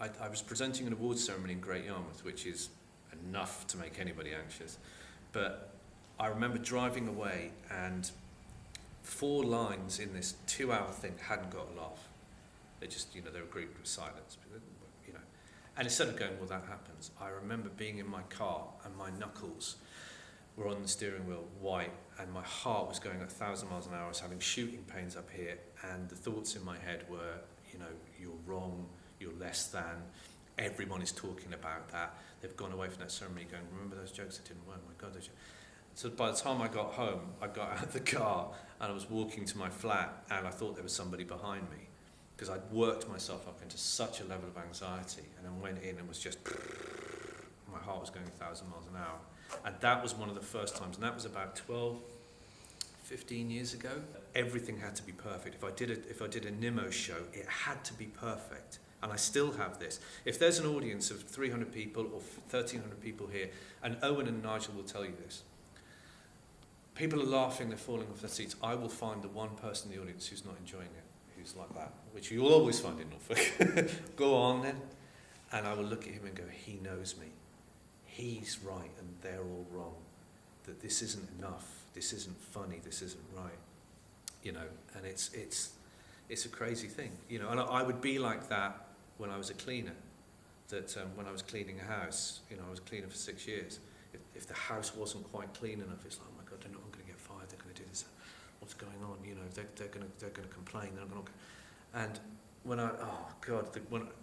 I was presenting an awards ceremony in Great Yarmouth, which is enough to make anybody anxious. But I remember driving away and 4 lines in this 2-hour thing hadn't got a laugh. They just, they were greeted with silence, And instead of going, well, that happens, I remember being in my car and my knuckles were on the steering wheel white and my heart was going at 1,000 miles an hour. I was having shooting pains up here, and the thoughts in my head were, you're wrong, you're less than, everyone is talking about that. They've gone away from that ceremony going, remember those jokes that didn't work? My God, those jokes. So by the time I got home, I got out of the car and I was walking to my flat and I thought there was somebody behind me, because I'd worked myself up into such a level of anxiety, and then went in and was just, my heart was going 1,000 miles an hour. And that was one of the first times, and that was about 12, 15 years ago. Everything had to be perfect. If I did a Nimmo show, it had to be perfect. And I still have this. If there's an audience of 300 people or 1,300 people here, and Owen and Nigel will tell you this, people are laughing, they're falling off their seats, I will find the one person in the audience who's not enjoying it, who's like that, which you'll always find in Norfolk. Go on then. And I will look at him and go, he knows me. He's right and they're all wrong. That this isn't enough, this isn't funny, this isn't right. And it's a crazy thing. And I would be like that when I was a cleaner. That when I was cleaning a house, I was a cleaner for 6 years. If the house wasn't quite clean enough, it's like, oh my God, I'm going to get fired, they're going to do this. What's going on? They're going to complain. They're going to. And when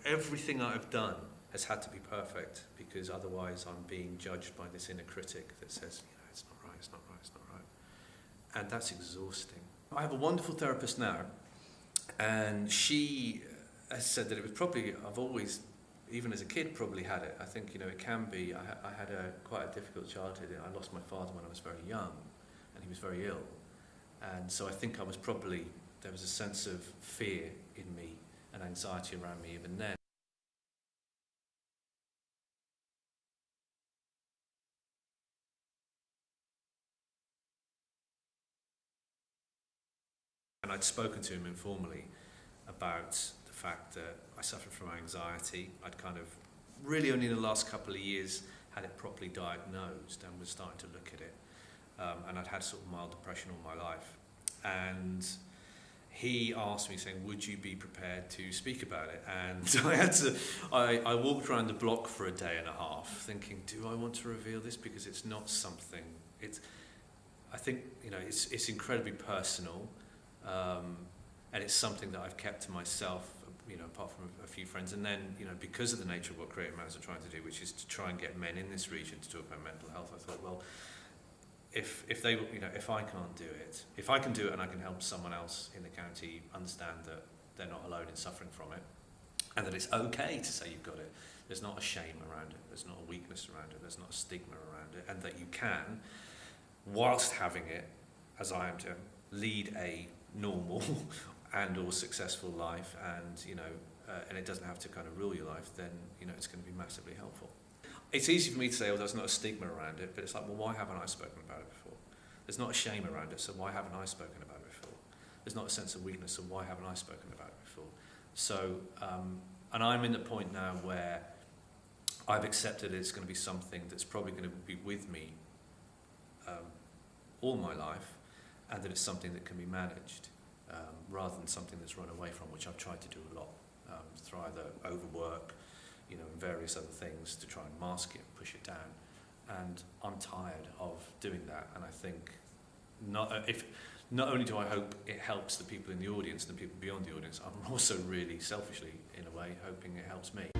everything I've done has had to be perfect, because otherwise I'm being judged by this inner critic that says, it's not right, it's not right, it's not right. And that's exhausting. I have a wonderful therapist now, and she has said that it was probably, I've always, even as a kid, probably had it. I think, it can be. I had quite a difficult childhood. I lost my father when I was very young, and he was very ill. And so I think there was a sense of fear in me and anxiety around me even then. And I'd spoken to him informally about the fact that I suffered from anxiety. I'd kind of really only in the last couple of years had it properly diagnosed and was starting to look at it. And I'd had sort of mild depression all my life. And he asked me, saying, would you be prepared to speak about it? And I walked around the block for a day and a half thinking, do I want to reveal this? Because it's not something, I think, it's incredibly personal. And it's something that I've kept to myself, apart from a few friends. And then, because of the nature of what Creative Minds are trying to do, which is to try and get men in this region to talk about mental health, I thought, well, if they, if I can't do it, if I can do it and I can help someone else in the county understand that they're not alone in suffering from it, and that it's okay to say you've got it, there's not a shame around it, there's not a weakness around it, there's not a stigma around it, and that you can, whilst having it, as I am to, lead a normal and or successful life, and it doesn't have to kind of rule your life, then it's going to be massively helpful. It's easy for me to say, oh, there's not a stigma around it, but it's like, well, why haven't I spoken about it before? There's not a shame around it, so why haven't I spoken about it before? There's not a sense of weakness, so why haven't I spoken about it before? So, and I'm in the point now where I've accepted it's going to be something that's probably going to be with me all my life, and that it's something that can be managed rather than something that's run away from, which I've tried to do a lot through either overwork, and various other things to try and mask it, push it down. And I'm tired of doing that. And I think not only do I hope it helps the people in the audience and the people beyond the audience, I'm also really selfishly, in a way, hoping it helps me.